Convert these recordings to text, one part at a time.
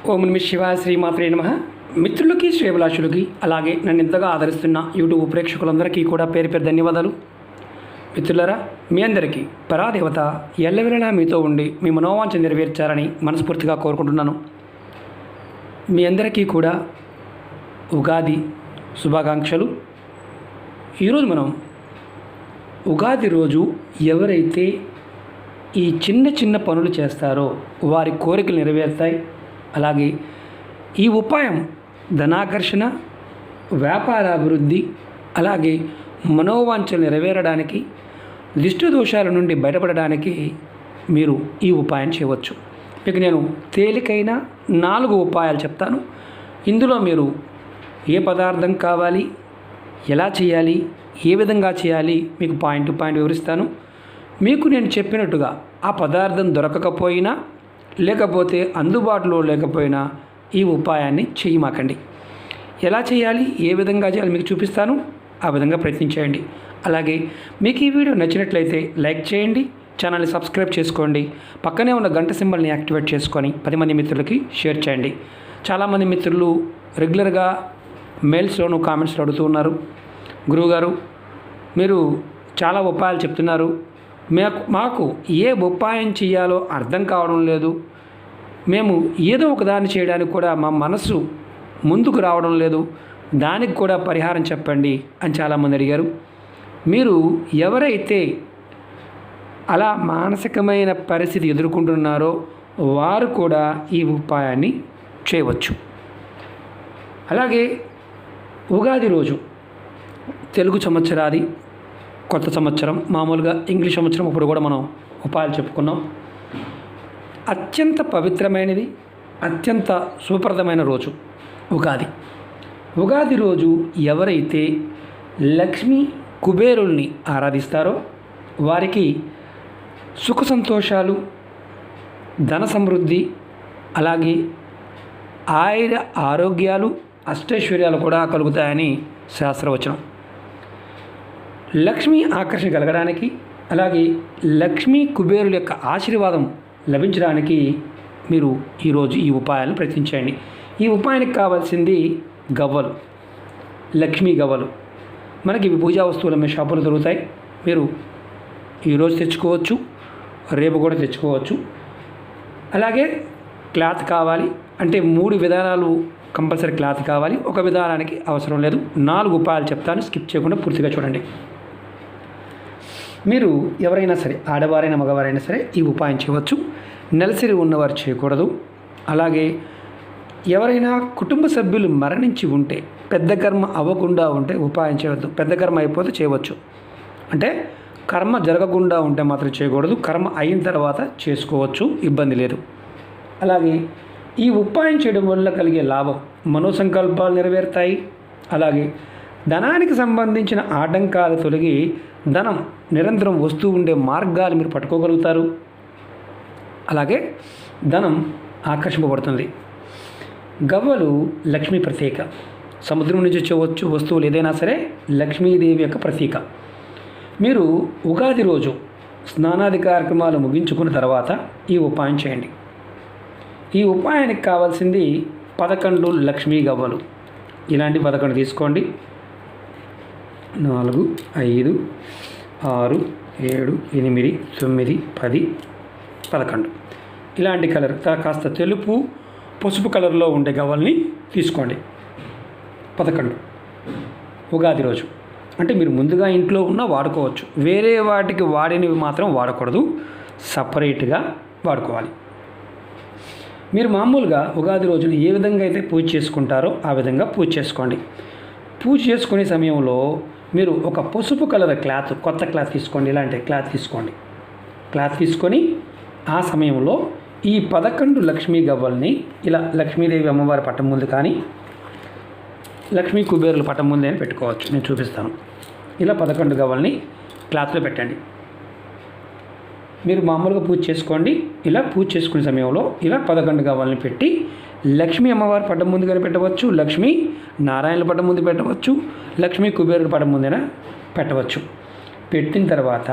ఓం నమః శివాయ శ్రీమాత్రే నమః. మిత్రులకి శ్రేభిలాషులకి అలాగే నన్ను ఇంతగా ఆదరిస్తున్న యూట్యూబ్ ప్రేక్షకులందరికీ కూడా పేరు పేరు ధన్యవాదాలు. మిత్రులారా, మీ అందరికీ పరాదేవత ఎల్లవేళలా మీతో ఉండి మీ మనోవాంఛ నెరవేర్చాలని మనస్ఫూర్తిగా కోరుకుంటున్నాను. మీ అందరికీ కూడా ఉగాది శుభాకాంక్షలు. ఈరోజు మనం ఉగాది రోజు ఎవరైతే ఈ చిన్న చిన్న పనులు చేస్తారో వారి కోరికలు నెరవేరుతాయి. అలాగే ఈ ఉపాయం ధనాకర్షణ, వ్యాపారాభివృద్ధి, అలాగే మనోవాంఛలు నెరవేరడానికి, దిష్టి దోషాల నుండి బయటపడడానికి మీరు ఈ ఉపాయం చేయవచ్చు. మీకు నేను తేలికైన 4 ఉపాయాలు చెప్తాను. ఇందులో మీరు ఏ పదార్థం కావాలి, ఎలా చేయాలి, ఏ విధంగా చేయాలి మీకు పాయింట్ టు పాయింట్ వివరిస్తాను. మీకు నేను చెప్పినట్టుగా ఆ పదార్థం దొరకకపోయినా లేకపోతే అందుబాటులో లేకపోయినా ఈ ఉపాయాన్ని చేయమాకండి. ఎలా చేయాలి, ఏ విధంగా చేయాలి మీకు చూపిస్తాను. ఆ విధంగా ప్రయత్నించేయండి. అలాగే మీకు ఈ వీడియో నచ్చినట్లయితే లైక్ చేయండి, ఛానల్ని సబ్స్క్రైబ్ చేసుకోండి, పక్కనే ఉన్న గంట సింబల్ని యాక్టివేట్ చేసుకొని 10 మంది మిత్రులకి షేర్ చేయండి. చాలామంది మిత్రులు రెగ్యులర్గా మెయిల్స్లోను కామెంట్స్లో అడుగుతూ ఉన్నారు, గురువుగారు మీరు చాలా ఉపాయాలు చెప్తున్నారు, మాకు ఏ ఉపాయం చేయాలో అర్థం కావడం లేదు, మేము ఏదో ఒక దాన్ని చేయడానికి కూడా మా మనసు ముందుకు రావడం లేదు, దానికి కూడా పరిహారం చెప్పండి అని చాలామంది అడిగారు. మీరు ఎవరైతే అలా మానసికమైన పరిస్థితి ఎదుర్కొంటున్నారో వారు కూడా ఈ ఉపాయాన్ని చేయవచ్చు. అలాగే ఉగాది రోజు తెలుగు సంవత్సరాది కొత్త సంవత్సరం, మామూలుగా ఇంగ్లీష్ సంవత్సరం ఇప్పుడు కూడా మనం ఉపాయాలు చెప్పుకున్నాం. అత్యంత పవిత్రమైనది, అత్యంత శుభప్రదమైన రోజు ఉగాది. ఉగాది రోజు ఎవరైతే లక్ష్మీ కుబేరుల్ని ఆరాధిస్తారో వారికి సుఖ సంతోషాలు, ధన సమృద్ధి, అలాగే ఆరోగ్యాలు, అష్టైశ్వర్యాలు కూడా కలుగుతాయని శాస్త్రవచనం. లక్ష్మీ ఆకర్షణ కలగడానికి, అలాగే లక్ష్మీ కుబేరుల యొక్క ఆశీర్వాదం లభించడానికి మీరు ఈరోజు ఈ ఉపాయాలను ప్రయత్నించండి. ఈ ఉపాయానికి కావాల్సింది గవ్వలు, లక్ష్మీ గవ్వలు. మనకి ఇవి పూజా వస్తువులు మీ షాపులో దొరుకుతాయి. మీరు ఈరోజు తెచ్చుకోవచ్చు, రేపు కూడా తెచ్చుకోవచ్చు. అలాగే క్లాత్ కావాలి అంటే 3 విధానాలు కంపల్సరీ క్లాత్ కావాలి, ఒక విధానానికి అవసరం లేదు. 4 ఉపాయాలు చెప్తాను, స్కిప్ చేయకుండా పూర్తిగా చూడండి. మీరు ఎవరైనా సరే, ఆడవారైనా మగవారైనా సరే ఈ ఉపాయం చేయవచ్చు. నెలసరి ఉన్నవారు చేయకూడదు. అలాగే ఎవరైనా కుటుంబ సభ్యులు మరణించి ఉంటే, పెద్ద కర్మ అవ్వకుండా ఉంటే ఉపాయం చేయవద్దు. పెద్ద కర్మ అయిపోతే చేయవచ్చు, అంటే కర్మ జరగకుండా ఉంటే మాత్రం చేయకూడదు. కర్మ అయిన తర్వాత చేసుకోవచ్చు, ఇబ్బంది లేదు. అలాగే ఈ ఉపాయం చేయడం వల్ల కలిగే లాభం, మనోసంకల్పాలు నెరవేరుతాయి. అలాగే ధనానికి సంబంధించిన ఆటంకాలు తొలగి ధనం నిరంతరం వస్తూ ఉండే మార్గాలు మీరు పట్టుకోగలుగుతారు. అలాగే ధనం ఆకర్షింపబడుతుంది. గవ్వలు లక్ష్మీ ప్రతీక. సముద్రం నుంచి వచ్చే వస్తువులు ఏదైనా సరే లక్ష్మీదేవి యొక్క ప్రతీక. మీరు ఉగాది రోజు స్నానాది కార్యక్రమాలు ముగించుకున్న తర్వాత ఈ ఉపాయం చేయండి. ఈ ఉపాయానికి కావాల్సింది 11 లక్ష్మీ గవ్వలు. ఇలాంటి 11 తీసుకోండి. 4, 5, 6, 7, 8, 9, 10, 11 ఇలాంటి కలర్ కాస్త తెలుపు, పసుపు కలర్లో ఉండే గవ్వల్ని తీసుకోండి. 11 ఉగాది రోజు. అంటే మీరు ముందుగా ఇంట్లో ఉన్న వాడుకోవచ్చు, వేరే వాటికి వాడినవి మాత్రం వాడకూడదు, సపరేట్గా వాడుకోవాలి. మీరు మామూలుగా ఉగాది రోజున ఏ విధంగా అయితే పూజ చేసుకుంటారో ఆ విధంగా పూజ చేసుకోండి. పూజ చేసుకునే సమయంలో మీరు ఒక పసుపు కలర్ క్లాత్, కొత్త క్లాత్ తీసుకోండి. ఇలాంటి క్లాత్ తీసుకోండి. క్లాత్ తీసుకొని ఆ సమయంలో ఈ 11 లక్ష్మీ గవ్వల్ని ఇలా లక్ష్మీదేవి అమ్మవారి పట్టం ముందు కానీ లక్ష్మీ కుబేరుల పట్టం ముందు అని పెట్టుకోవచ్చు. నేను చూపిస్తాను. ఇలా 11 గవ్వల్ని క్లాత్లో పెట్టండి. మీరు మామూలుగా పూజ చేసుకోండి. ఇలా పూజ చేసుకునే సమయంలో ఇలా 11 గవ్వల్ని పెట్టి లక్ష్మీ అమ్మవారి పట్టం ముందు కానీ పెట్టవచ్చు, లక్ష్మీ నారాయణుల పట్టం ముందు పెట్టవచ్చు, లక్ష్మీ కుబేరుల పట్టం ముందైనా పెట్టవచ్చు. పెట్టిన తర్వాత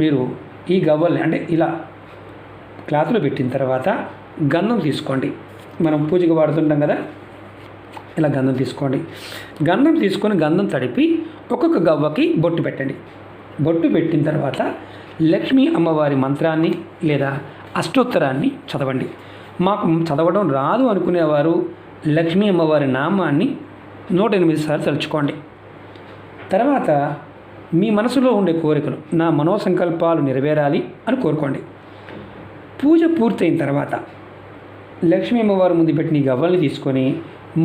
మీరు ఈ గవ్వల్ని అంటే ఇలా క్లాత్లో పెట్టిన తర్వాత గంధం తీసుకోండి. మనం పూజకి వాడుతుంటాం కదా, ఇలా గంధం తీసుకోండి. గంధం తీసుకొని గంధం తడిపి ఒక్కొక్క గవ్వకి బొట్టు పెట్టండి. బొట్టు పెట్టిన తర్వాత లక్ష్మీ అమ్మవారి మంత్రాన్ని లేదా అష్టోత్తరాన్ని చదవండి. మాకు చదవడం రాదు అనుకునేవారు లక్ష్మీ అమ్మవారి నామాన్ని 108 సార్లు తలుచుకోండి. తర్వాత మీ మనసులో ఉండే కోరికలు, నా మనోసంకల్పాలు నెరవేరాలి అని కోరుకోండి. పూజ పూర్తయిన తర్వాత లక్ష్మీ అమ్మవారి ముందు పెట్టిన ఈ గవ్వల్ని తీసుకొని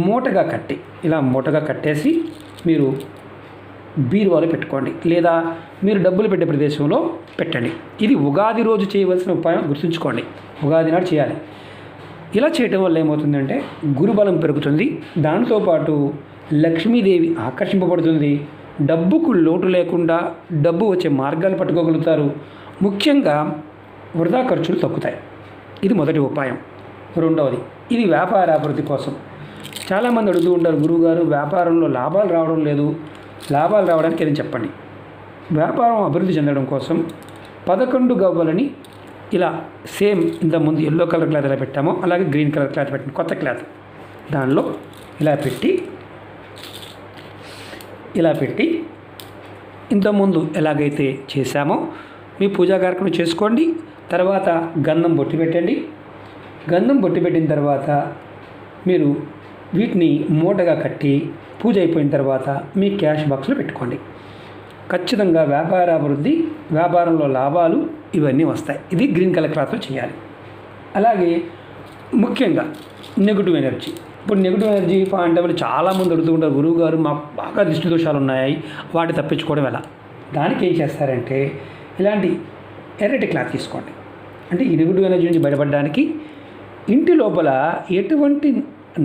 మూటగా కట్టి, ఇలా మూటగా కట్టేసి మీరు బీరువాలో పెట్టుకోండి, లేదా మీరు డబ్బులు పెట్టే ప్రదేశంలో పెట్టండి. ఇది ఉగాది రోజు చేయవలసిన ఉపాయం గుర్తుంచుకోండి. ఉగాది నాడు చేయాలి. ఇలా చేయటం వల్ల ఏమవుతుందంటే గురుబలం పెరుగుతుంది. దాంతోపాటు లక్ష్మీదేవి ఆకర్షింపబడుతుంది. డబ్బుకు లోటు లేకుండా డబ్బు వచ్చే మార్గాలు పట్టుకోగలుగుతారు. ముఖ్యంగా వృధా ఖర్చులు తగ్గుతాయి. ఇది మొదటి ఉపాయం. రెండవది, ఇది వ్యాపార అభివృద్ధి కోసం. చాలామంది అడుగుతూ ఉంటారు, గురువుగారు వ్యాపారంలో లాభాలు రావడం లేదు, లాభాలు రావడానికి ఏదైనా చెప్పండి. వ్యాపారం అభివృద్ధి చెందడం కోసం 11 గవ్వలని ఇలా సేమ్ ఇంతకుముందు ఎల్లో కలర్ క్లాత్ ఎలా పెట్టామో అలాగే గ్రీన్ కలర్ క్లాత్ పెట్టండి, కొత్త క్లాత్. దానిలో ఇలా పెట్టి ఇంతకుముందు ఎలాగైతే చేశామో మీ పూజా కార్యక్రమం చేసుకోండి. తర్వాత గంధం బొట్టు పెట్టండి. గంధం బొట్టు పెట్టిన తర్వాత మీరు వీటిని మూటగా కట్టి పూజ అయిపోయిన తర్వాత మీ క్యాష్ బాక్స్లో పెట్టుకోండి. ఖచ్చితంగా వ్యాపార అభివృద్ధి, వ్యాపారంలో లాభాలు ఇవన్నీ వస్తాయి. ఇది గ్రీన్ కలర్ క్లాత్లో చేయాలి. అలాగే ముఖ్యంగా నెగిటివ్ ఎనర్జీ. ఇప్పుడు నెగిటివ్ ఎనర్జీ పాయింట్ ఆఫ్ చాలామంది అడుగుతూ ఉంటారు, గురువు గారు మాకు బాగా దృష్టి దోషాలు ఉన్నాయి, వాటి తప్పించుకోవడం ఎలా? దానికి ఏం చేస్తారంటే ఇలాంటి ఎర్రటి క్లాత్ తీసుకోండి. అంటే ఈ నెగిటివ్ ఎనర్జీ నుంచి బయటపడడానికి ఇంటి లోపల ఎటువంటి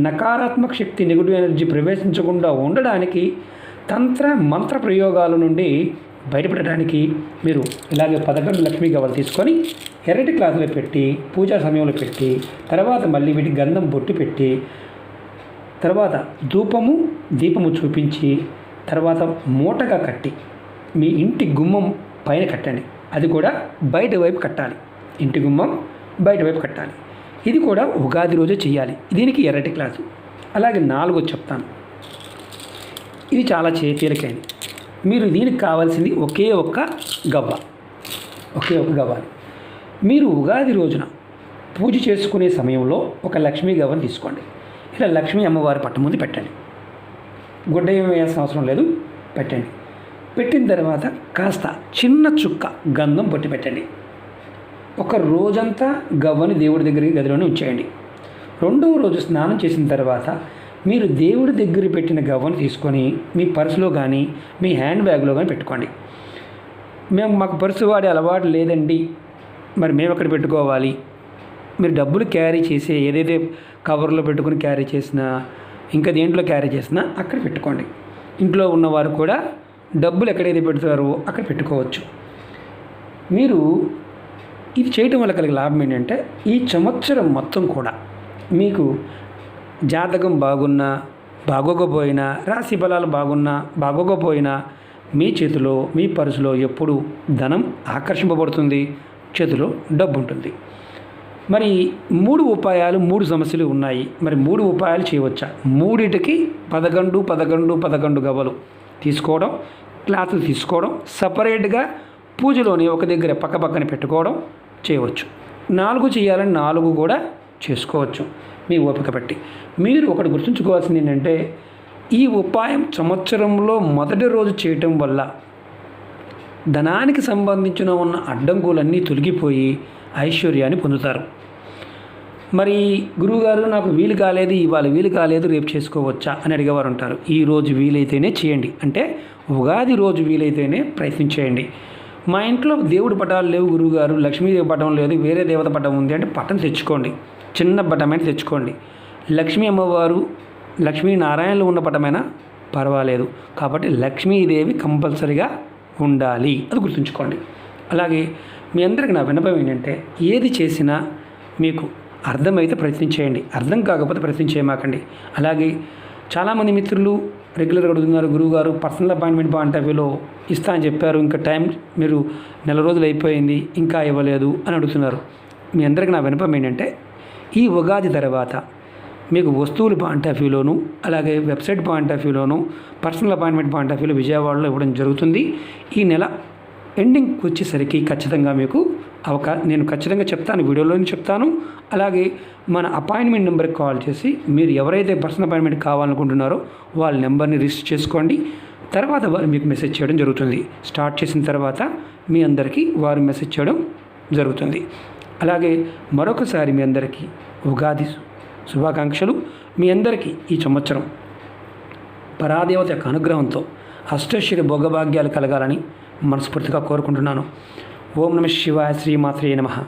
నకారాత్మక శక్తి, నెగిటివ్ ఎనర్జీ ప్రవేశించకుండా ఉండడానికి తంత్ర మంత్ర ప్రయోగాల నుండి బయటపడడానికి మీరు ఇలాగే 11 లక్ష్మీ గవ్వలు తీసుకొని ఎర్రటి క్లాత్లో పెట్టి పూజా సమయంలో పెట్టి తర్వాత మళ్ళీ వీటి గంధం బొట్టు పెట్టి తర్వాత ధూపము దీపము చూపించి తర్వాత మూటగా కట్టి మీ ఇంటి గుమ్మం పైన కట్టండి. అది కూడా బయట వైపు కట్టాలి. ఇంటి గుమ్మం బయట వైపు కట్టాలి. ఇది కూడా ఉగాది రోజే చేయాలి. దీనికి ఎర్రటి క్లాసు. అలాగే 4 చెప్తాను. ఇది చాలా తేలికైనది. మీరు దీనికి కావాల్సింది ఒకే ఒక్క గవ్వ. మీరు ఉగాది రోజున పూజ చేసుకునే సమయంలో ఒక లక్ష్మీ గవ్వను తీసుకోండి. ఇలా లక్ష్మీ అమ్మవారి పట్టు ముందు పెట్టండి. గుడ్డ ఏమి వేయాల్సిన అవసరం లేదు, పెట్టండి. పెట్టిన తర్వాత కాస్త చిన్న చుక్క గంధం పొట్టి పెట్టండి. ఒక రోజంతా గవ్వని దేవుడి దగ్గరికి గదిలోనే ఉంచేయండి. రెండవ రోజు స్నానం చేసిన తర్వాత మీరు దేవుడి దగ్గర పెట్టిన గవ్వను తీసుకొని మీ పర్సులో కానీ మీ హ్యాండ్ బ్యాగ్లో కానీ పెట్టుకోండి. మాకు పర్సు వాడే అలవాటు లేదండి, మరి మేము ఎక్కడ పెట్టుకోవాలి? మీరు డబ్బులు క్యారీ చేసే ఏదైతే కవర్లో పెట్టుకుని క్యారీ చేసినా ఇంకా దేంట్లో క్యారీ చేసినా అక్కడ పెట్టుకోండి. ఇంట్లో ఉన్నవారు కూడా డబ్బులు ఎక్కడైతే పెడతారో అక్కడ పెట్టుకోవచ్చు. మీరు ఇది చేయటం వల్ల కలిగే లాభం ఏంటంటే ఈ సంవత్సరం మొత్తం కూడా మీకు జాతకం బాగున్నా బాగోకపోయినా, రాశి ఫలాలు బాగున్నా బాగోకపోయినా మీ చేతిలో మీ పర్సులో ఎప్పుడు ధనం ఆకర్షింపబడుతుంది, చేతిలో డబ్బు ఉంటుంది. మరి 3 ఉపాయాలు 3 సమస్యలు ఉన్నాయి. మరి 3 ఉపాయాలు చేయవచ్చా? 3టికి 11 గవ్వలు తీసుకోవడం, క్లాతులు తీసుకోవడం, సపరేట్గా పూజలోని ఒక దగ్గర పక్కన పెట్టుకోవడం చేయవచ్చు. 4 చేయాలని 4 కూడా చేసుకోవచ్చు మీ ఓపిక బట్టి. మీరు ఒకటి గుర్తుంచుకోవాల్సింది ఏంటంటే ఈ ఉపాయం సంవత్సరంలో మొదటి రోజు చేయటం వల్ల ధనానికి సంబంధించిన ఉన్న అడ్డంకులన్నీ తొలగిపోయి ఐశ్వర్యాన్ని పొందుతారు. మరి గురువుగారు నాకు వీలు కాలేదు, ఇవాళ వీలు కాలేదు, రేపు చేసుకోవచ్చా అని అడిగేవారు ఉంటారు. ఈ రోజు వీలైతేనే చేయండి. అంటే ఉగాది రోజు వీలైతేనే ప్రయత్నం చేయండి. మా ఇంట్లో దేవుడి పటాలు లేవు గురువుగారు, లక్ష్మీదేవి పటం లేదు, వేరే దేవత పటం ఉంది అంటే పటం తెచ్చుకోండి. చిన్న పటమైనా తెచ్చుకోండి. లక్ష్మీ అమ్మవారు లక్ష్మీనారాయణలు ఉన్న పటమైనా పర్వాలేదు. కాబట్టి లక్ష్మీదేవి కంపల్సరీగా ఉండాలి, అది గుర్తుంచుకోండి. అలాగే మీ అందరికీ నా విన్నపం ఏంటంటే ఏది చేసినా మీకు అర్థమైతే ప్రయత్నం చేయండి, అర్థం కాకపోతే ప్రయత్నం చేయమాకండి. అలాగే చాలామంది మిత్రులు రెగ్యులర్గా అడుగుతున్నారు, గురువుగారు పర్సనల్ అపాయింట్మెంట్ పాయింట్ ఆఫ్ వ్యూలో ఇస్తా అని చెప్పారు, ఇంకా టైం మీరు 4 రోజులు అయిపోయింది ఇంకా ఇవ్వలేదు అని అడుగుతున్నారు. మీ అందరికీ నా విన్నపం ఏంటంటే ఈ ఉగాది తర్వాత మీకు వస్తువుల పాయింట్ ఆఫ్ వ్యూలోను, అలాగే వెబ్సైట్ పాయింట్ ఆఫ్ వ్యూలోను, పర్సనల్ అపాయింట్మెంట్ పాయింట్ ఆఫ్ వ్యూలో విజయవాడలో ఇవ్వడం జరుగుతుంది. ఈ నెల ఎండింగ్కి వచ్చేసరికి ఖచ్చితంగా మీకు నేను ఖచ్చితంగా చెప్తాను, వీడియోలోనే చెప్తాను. అలాగే మన అపాయింట్మెంట్ నెంబర్కి కాల్ చేసి మీరు ఎవరైతే పర్సనల్ అపాయింట్మెంట్ కావాలనుకుంటున్నారో వాళ్ళ నెంబర్ని రిజిస్టర్ చేసుకోండి. తర్వాత వారు మీకు మెసేజ్ చేయడం జరుగుతుంది. స్టార్ట్ చేసిన తర్వాత మీ అందరికీ వారు మెసేజ్ చేయడం జరుగుతుంది. అలాగే మరొకసారి మీ అందరికీ ఉగాది శుభాకాంక్షలు. మీ అందరికీ ఈ సంవత్సరం పరాదేవత యొక్క అనుగ్రహంతో అష్టైశ్వర్య భోగభాగ్యాలు కలగాలని మనస్ఫూర్తిగా కోరుకుంటున్నాను. ఓం నమః శివాయ. శ్రీమాత్రే నమః.